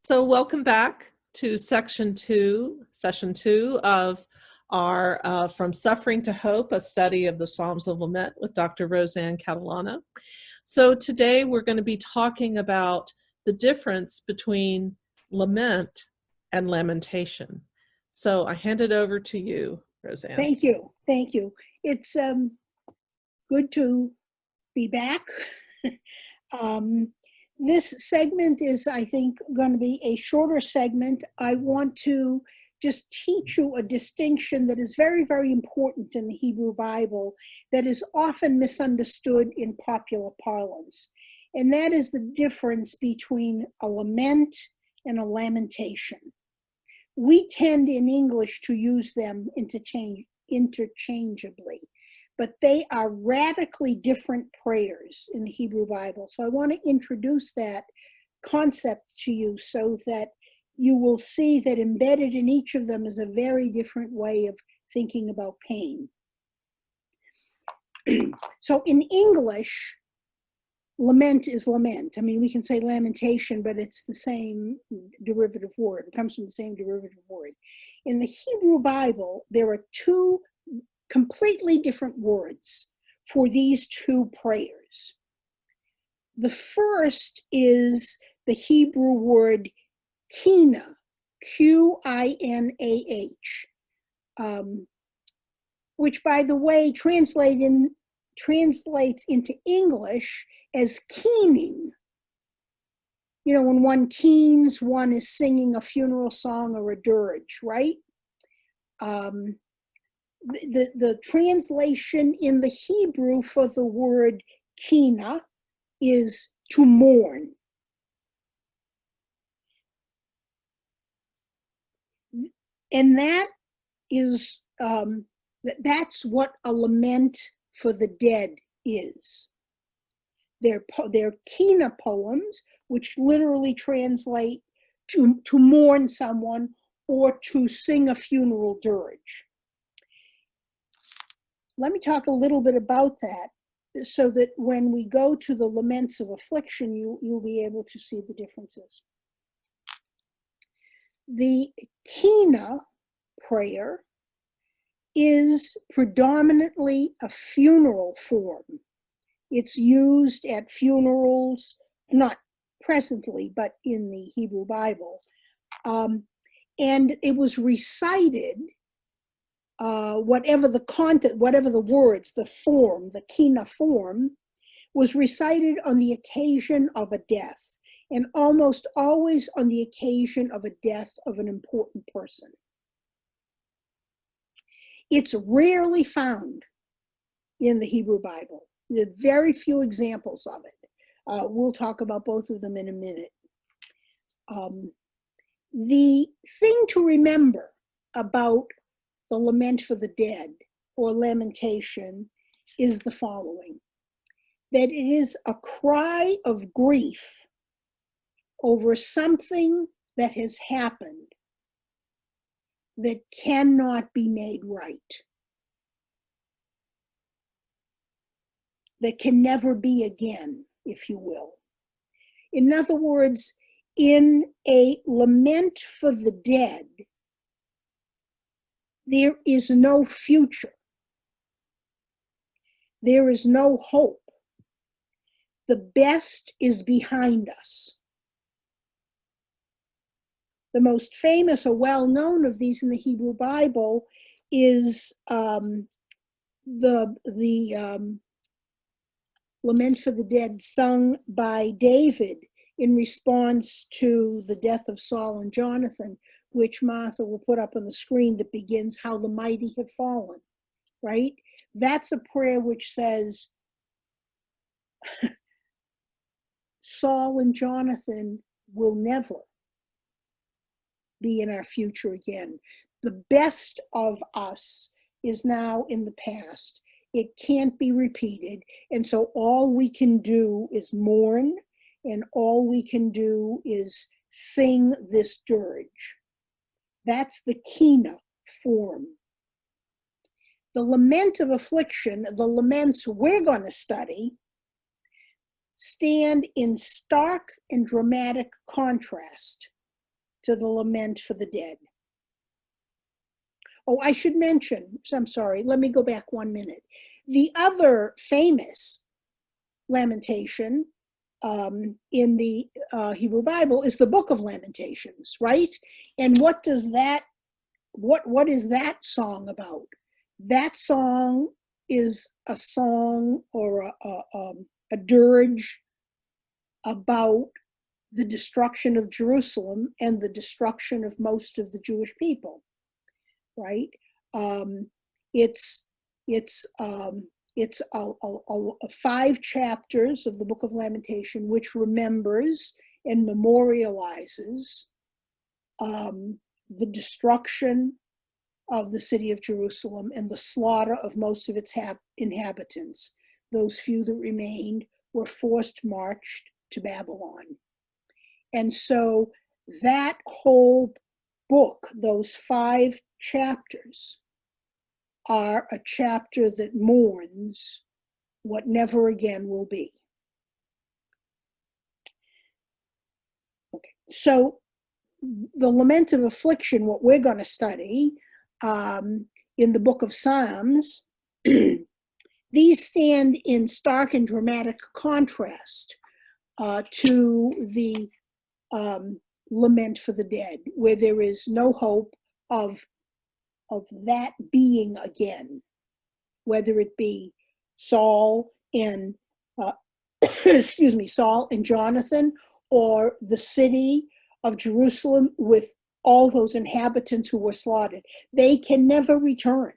So welcome back to session two of our From Suffering to Hope, a study of the Psalms of Lament with Dr. Rosann Catalano. So today we're going to be talking about the difference between lament and lamentation. So I hand it over to you, Rosann. Thank you. Thank you. It's good to be back. This segment is, I think, going to be a shorter segment. I want to just teach you a distinction that is very, very important in the Hebrew Bible that is often misunderstood in popular parlance. And that is the difference between a lament and a lamentation. We tend in English to use them interchangeably, but they are radically different prayers in the Hebrew Bible. So I want to introduce that concept to you so that you will see that embedded in each of them is a very different way of thinking about pain. So in English, lament is lament. I mean, we can say lamentation, but it's the same derivative word. It comes from the same derivative word. In the Hebrew Bible, there are two completely different words for these two prayers. The first is the Hebrew word Kinah, Q-I-N-A-H, which, by the way, translates into English as keening. You know, when one keens, one is singing a funeral song or a dirge, right? The translation in the Hebrew for the word Kinah is to mourn. And that is, that's what a lament for the dead is. They're Kinah poems, which literally translate to mourn someone or to sing a funeral dirge. Let me talk a little bit about that so that when we go to the Laments of Affliction, you'll be able to see the differences. The Kinah Prayer is predominantly a funeral form. It's used at funerals, not presently, but in the Hebrew Bible. And it was recited, whatever the content, whatever the words, the form, the Kinah form, was recited on the occasion of a death, and almost always on the occasion of a death of an important person. It's rarely found in the Hebrew Bible. There are very few examples of it. We'll talk about both of them in a minute. The thing to remember about the lament for the dead, or lamentation, is the following: that it is a cry of grief over something that has happened that cannot be made right, that can never be again, if you will. In other words, in a lament for the dead, there is no future. There is no hope. The best is behind us. The most famous or well-known of these in the Hebrew Bible is the Lament for the Dead sung by David in response to the death of Saul and Jonathan, which Martha will put up on the screen, that begins, "How the mighty have fallen," right? That's a prayer which says, Saul and Jonathan will never be in our future again. The best of us is now in the past. It can't be repeated. And so all we can do is mourn, and all we can do is sing this dirge. That's the Kinah form. The Lament of Affliction, the laments we're going to study, stand in stark and dramatic contrast to the lament for the dead. Oh, I should mention, I'm sorry, let me go back 1 minute. The other famous lamentation in the Hebrew Bible is the Book of Lamentations, right? And what does that, what is that song about? That song is a song or a dirge about the destruction of Jerusalem and the destruction of most of the Jewish people, right? It's 5 chapters of the Book of Lamentation, which remembers and memorializes the destruction of the city of Jerusalem and the slaughter of most of its inhabitants. Those few that remained were forced marched to Babylon. And so that whole book, those 5 chapters, are a chapter that mourns what never again will be. Okay, so the Lament of Affliction, what we're going to study in the book of Psalms, these stand in stark and dramatic contrast to the lament for the dead, where there is no hope of that being again, whether it be Saul and Saul and Jonathan, or the city of Jerusalem with all those inhabitants who were slaughtered. They can never return.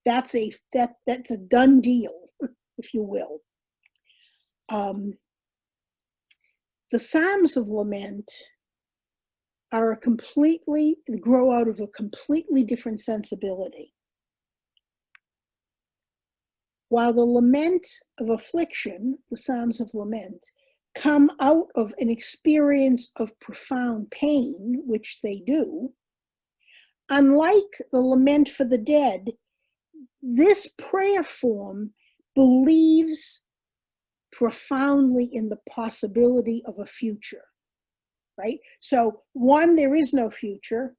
That's a done deal, if you will. The Psalms of Lament grow out of a completely different sensibility. While the Lament of Affliction, the Psalms of Lament, come out of an experience of profound pain, which they do, unlike the Lament for the Dead, this prayer form believes profoundly in the possibility of a future, right? So, one, there is no future.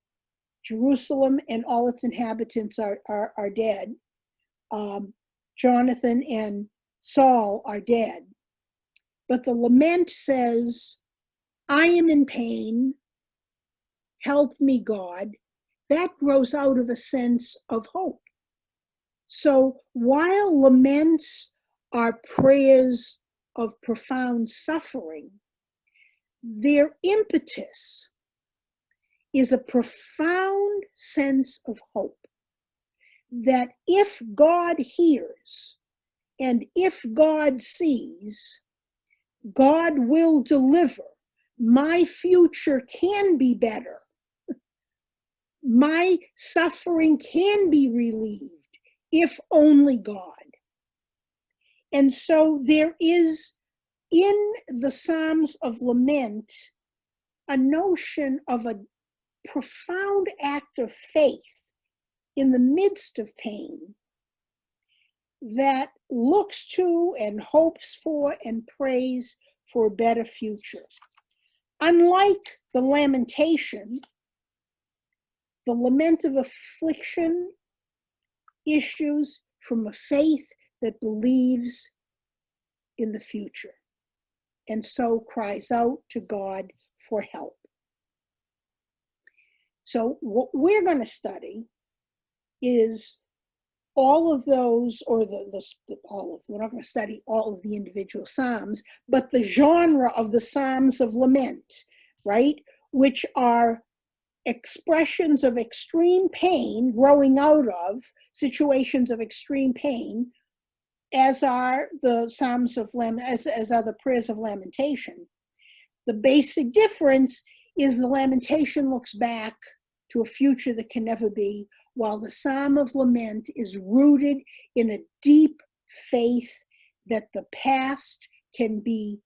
Jerusalem and all its inhabitants are dead. Jonathan and Saul are dead. But the lament says, I am in pain, help me, God. That grows out of a sense of hope. So while laments are prayers of profound suffering, their impetus is a profound sense of hope that if God hears and if God sees, God will deliver. My future can be better. My suffering can be relieved if only God. And so there is in the Psalms of Lament a notion of a profound act of faith in the midst of pain that looks to and hopes for and prays for a better future. Unlike the lamentation, the Lament of Affliction issues from a faith that believes in the future and so cries out to God for help. So what we're going to study is all of those, or we're not going to study all of the individual Psalms, but the genre of the Psalms of Lament, right? Which are expressions of extreme pain growing out of situations of extreme pain, as are the Psalms of as are the prayers of lamentation. The basic difference is the lamentation looks back to a future that can never be, while the Psalm of Lament is rooted in a deep faith that the past can be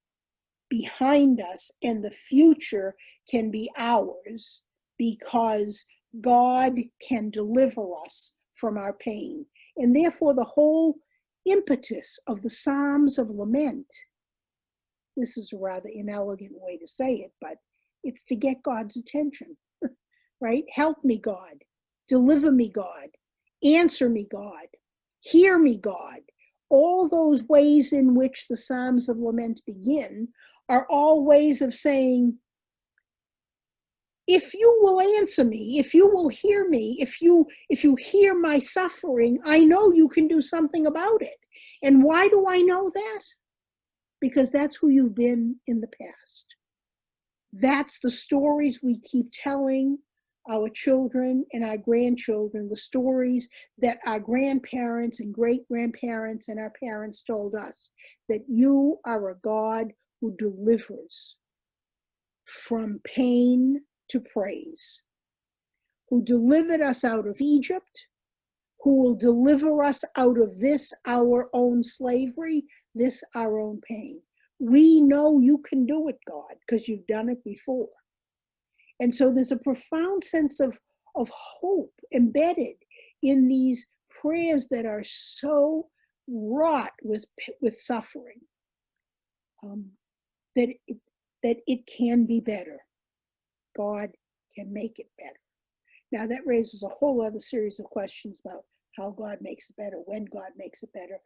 behind us and the future can be ours, because God can deliver us from our pain. And therefore the whole impetus of the Psalms of Lament, this is a rather inelegant way to say it, but it's to get God's attention. right? Help me, God. Deliver me, God. Answer me, God. Hear me, God. All those ways in which the Psalms of Lament begin are all ways of saying, if you will answer me, if you will hear me, if you hear my suffering, I know you can do something about it. And why do I know that? Because that's who you've been in the past. That's the stories we keep telling our children and our grandchildren, the stories that our grandparents and great-grandparents and our parents told us, that you are a God who delivers from pain to praise, who delivered us out of Egypt, who will deliver us out of this, our own slavery, this, our own pain. We know you can do it, God, because you've done it before. And so there's a profound sense of hope embedded in these prayers that are so wrought with suffering, that it can be better. God can make it better. Now that raises a whole other series of questions about how God makes it better, when God makes it better.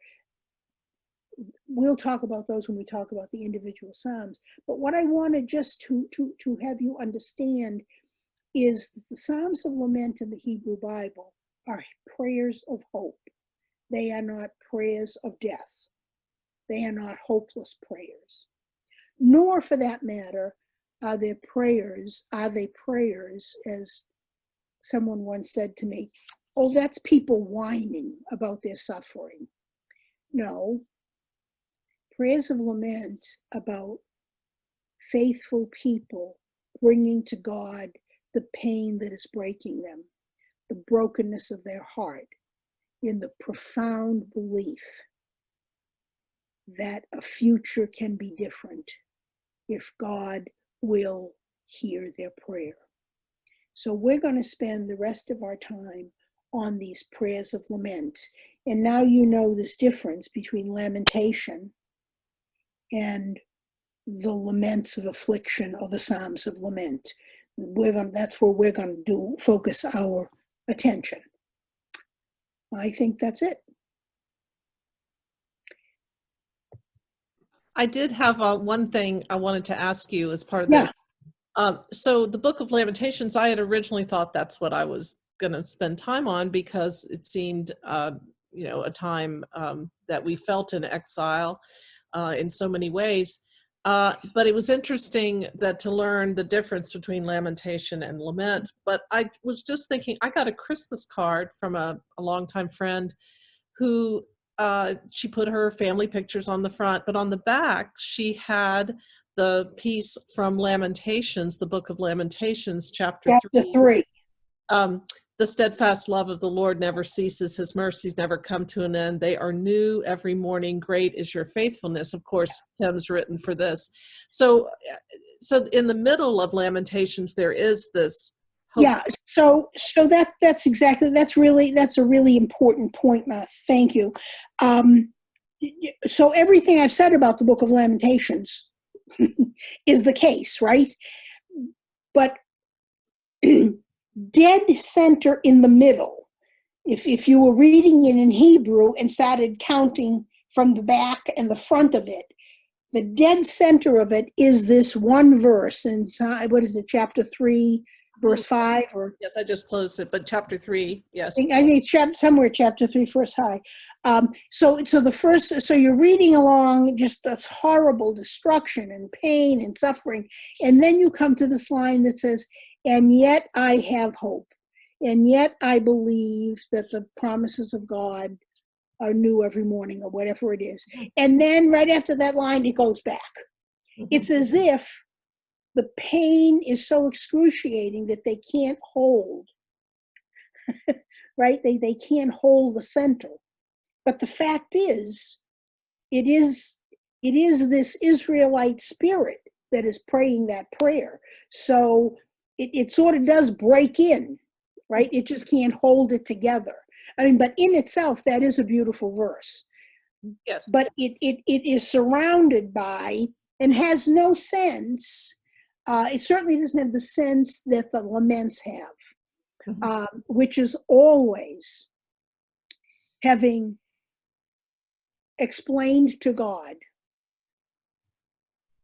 We'll talk about those when we talk about the individual Psalms. But what I wanted just to have you understand is that the Psalms of Lament in the Hebrew Bible are prayers of hope. They are not prayers of death. They are not hopeless prayers. Nor, for that matter, are they prayers, as someone once said to me, oh, that's people whining about their suffering. No. Prayers of lament about faithful people bringing to God the pain that is breaking them, the brokenness of their heart, in the profound belief that a future can be different if God will hear their prayer. So we're going to spend the rest of our time on these prayers of lament. And now you know this difference between lamentation and the laments of affliction or the Psalms of Lament. That's where we're going to focus our attention. I think that's it. I did have one thing I wanted to ask you as part of this. So the Book of Lamentations, I had originally thought that's what I was going to spend time on because it seemed, a time that we felt in exile in so many ways. But it was interesting that to learn the difference between lamentation and lament. But I was just thinking, I got a Christmas card from a longtime friend who she put her family pictures on the front, but on the back she had the piece from Lamentations, the Book of Lamentations, chapter 3. The steadfast love of the Lord never ceases. His mercies never come to an end. They are new every morning. Great is your faithfulness. Of course, Tim's written for this. So in the middle of Lamentations, there is this hope. Yeah. So that's a really important point, Ma. Thank you. So everything I've said about the Book of Lamentations is the case, right? But dead center in the middle, if you were reading it in Hebrew and started counting from the back and the front of it, the dead center of it is this one verse in, what is it, chapter 3, verse 5? Or yes, I just closed it, but chapter 3, yes. I think somewhere chapter 3, verse high. So you're reading along just this horrible destruction and pain and suffering, and then you come to this line that says, and yet I have hope, and yet I believe that the promises of God are new every morning, or whatever it is. And then right after that line, it goes back. It's as if the pain is so excruciating that they can't hold, right? They can't hold the center. But the fact is, it is this Israelite spirit that is praying that prayer. So it sort of does break in, right? It just can't hold it together. I mean, but in itself, that is a beautiful verse. Yes. But it is surrounded by and has no sense It certainly doesn't have the sense that the laments have, Mhm. which is always having explained to God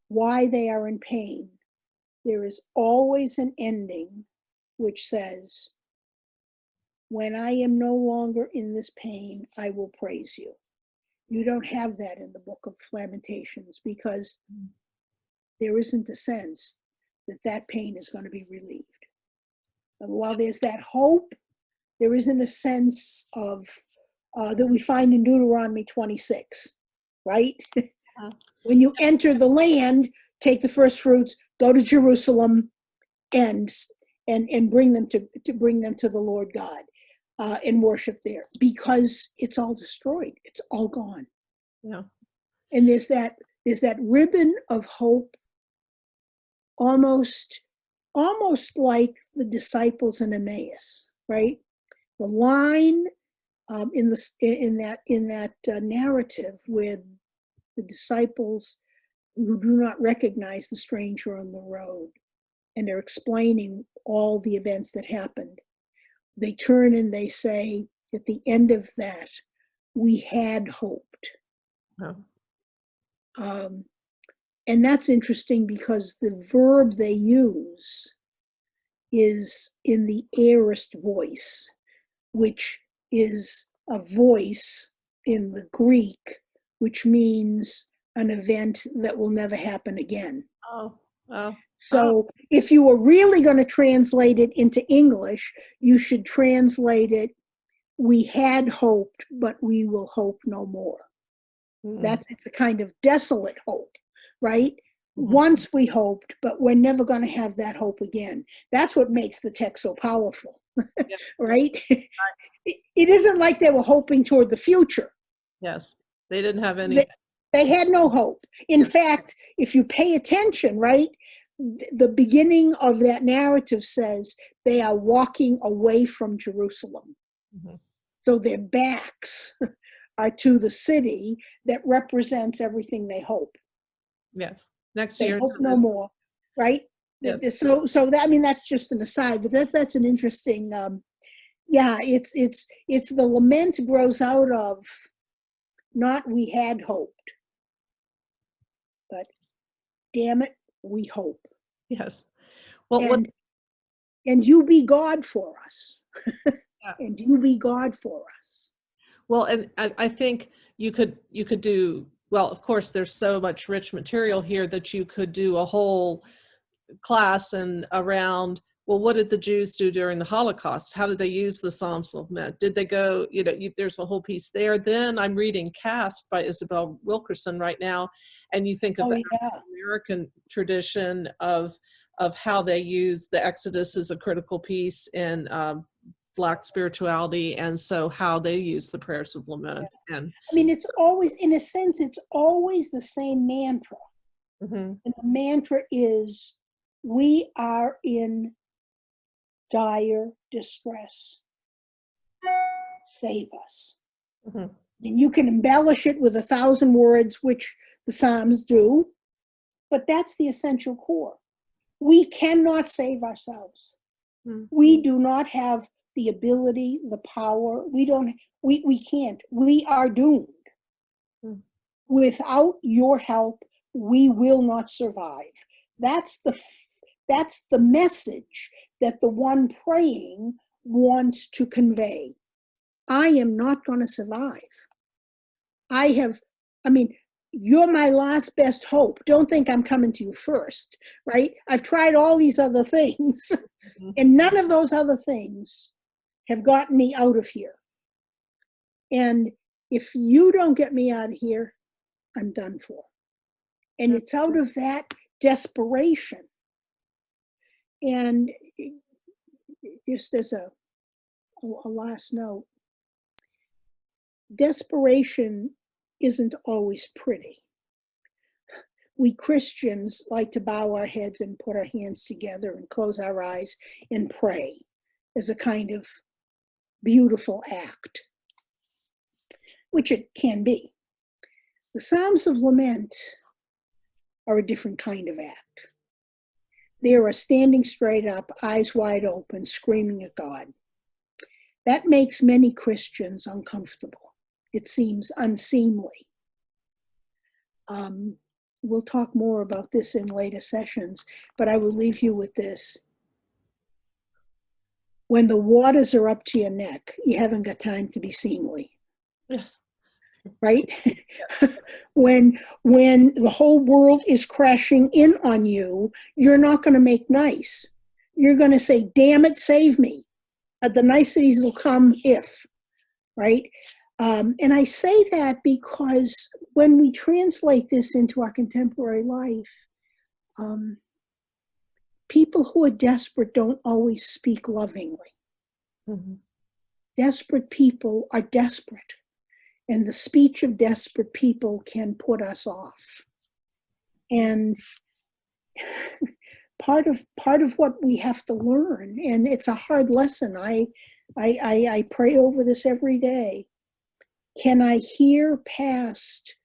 why they are in pain. There is always an ending which says, when I am no longer in this pain, I will praise you. You don't have that in the book of Lamentations because there isn't a sense that that pain is going to be relieved. And while there's that hope, there isn't a sense of that we find in Deuteronomy 26, right? Uh, When you enter the land, take the first fruits, go to Jerusalem, and bring them to the Lord God, and worship there, because it's all destroyed, it's all gone. Yeah. And there's that ribbon of hope, almost like the disciples in Emmaus, right? The line in that narrative where the disciples who do not recognize the stranger on the road, and they're explaining all the events that happened, they turn and they say at the end of that, we had hoped. Yeah. And that's interesting because the verb they use is in the aorist voice, which is a voice in the Greek, which means an event that will never happen again. Oh, oh, oh, So if you were really going to translate it into English, you should translate it, we had hoped, but we will hope no more. It's a kind of desolate hope, right? mhm. Once we hoped, but we're never going to have that hope again. That's what makes the text so powerful, Yeah. right? It isn't like they were hoping toward the future. Yes. They didn't have any. They had no hope. In fact, if you pay attention, right, the beginning of that narrative says they are walking away from Jerusalem. Mhm. So their backs are to the city that represents everything they hope. Yes. Next They year, hope no more, right? yes. So that, I mean, that's just an aside, but that's an interesting. Yeah, it's the lament grows out of not we had hoped, but damn it, we hope, Yes. Well, what, and you be God for us, yeah. and you be God for us. Well, and I think you could do, well, of course, there's so much rich material here that you could do a whole class and around, well, what did the Jews do during the Holocaust? How did they use the Psalms of Lament? Did they go, there's a whole piece there. Then I'm reading Cast by Isabel Wilkerson right now, and you think of Oh the yeah, American tradition of how they use the Exodus as a critical piece in Black spirituality, and so how they use the prayers of lament. And I mean, it's always, in a sense, it's always the same mantra. mhm, And the mantra is, we are in dire distress. Save us. mhm, And you can embellish it with 1,000 words, which the Psalms do, but that's the essential core. We cannot save ourselves. mhm, We do not have the ability, the power. We can't. We are doomed. mhm. Without your help, we will not survive. That's the message that the one praying wants to convey. I am not going to survive. I mean, you're my last best hope. Don't think I'm coming to you first, right? I've tried all these other things, and none of those other things have gotten me out of here. And if you don't get me out of here, I'm done for. And it's out of that desperation. And just as a last note, desperation isn't always pretty. We Christians like to bow our heads and put our hands together and close our eyes and pray as a kind of beautiful act, which it can be. The Psalms of Lament are a different kind of act. They are standing straight up, eyes wide open, screaming at God. That makes many Christians uncomfortable. It seems unseemly. We'll talk more about this in later sessions, but I will leave you with this. When the waters are up to your neck, you haven't got time to be seemly. Yes. Right? when the whole world is crashing in on you, you're not going to make nice. You're going to say, damn it, save me. The niceties will come if, right? And I say that because when we translate this into our contemporary life, people who are desperate don't always speak lovingly. Mm-hmm. Desperate people are desperate. And the speech of desperate people can put us off. And part of what we have to learn, and it's a hard lesson. I pray over this every day. Can I hear past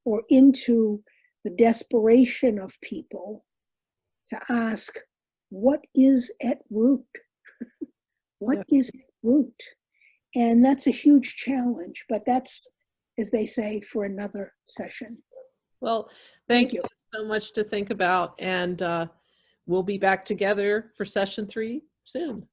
or into the desperation of people to ask, what is at root? What is at root? And that's a huge challenge, but that's, as they say, for another session. Well, thank you so much to think about, and we'll be back together for session 3 soon.